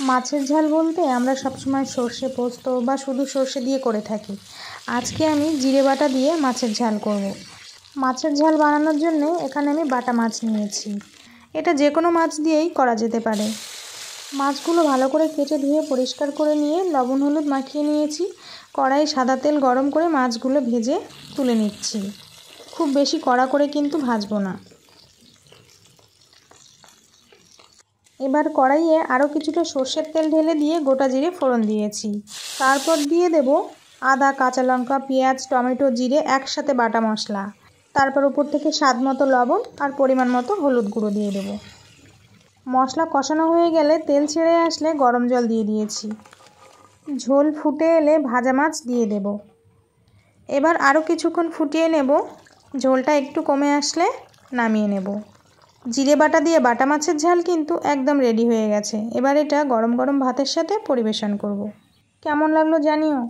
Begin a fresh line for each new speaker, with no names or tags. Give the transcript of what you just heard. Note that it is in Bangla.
মাছের ঝাল বলতে আমরা সবসময় সর্ষে পোস্ত বা শুধু সর্ষে দিয়ে করে থাকি। আজকে আমি জিরে বাটা দিয়ে মাছের ঝাল করব। মাছের ঝাল বানানোর জন্য এখানে আমি বাটা মাছ নিয়েছি। এটা যে কোনো মাছ দিয়েই করা যেতে পারে। মাছগুলো ভালো করে কেটে ধুয়ে পরিষ্কার করে নিয়ে লবণ হলুদ মাখিয়ে নিয়েছি। কড়াই সাদা তেল গরম করে মাছগুলো ভেজে তুলে নিচ্ছি। খুব বেশি কড়া করে কিন্তু ভাজবো না। এবার কড়াইয়ে আরও কিছুটা সর্ষের তেল ঢেলে দিয়ে গোটা জিরে ফোড়ন দিয়েছি। তারপর দিয়ে দেব আদা, কাঁচা লঙ্কা, পেঁয়াজ, টমেটো, জিরে একসাথে বাটা মশলা। তারপর উপর থেকে স্বাদ মতো লবণ আর পরিমাণ মতো হলুদ গুঁড়ো দিয়ে দেব। মশলা কষানো হয়ে গেলে তেল ছেড়ে আসলে গরম জল দিয়ে দিয়েছি। ঝোল ফুটে এলে ভাজা মাছ দিয়ে দেব। এবার আরও কিছুক্ষণ ফুটিয়ে নেব। ঝোলটা একটু কমে আসলে নামিয়ে নেব। জিরে বাটা দিয়ে বাটা মাছের ঝাল কিন্তু একদম রেডি হয়ে গেছে। এবার এটা গরম গরম ভাতের সাথে পরিবেশন করব। কেমন লাগলো জানিও।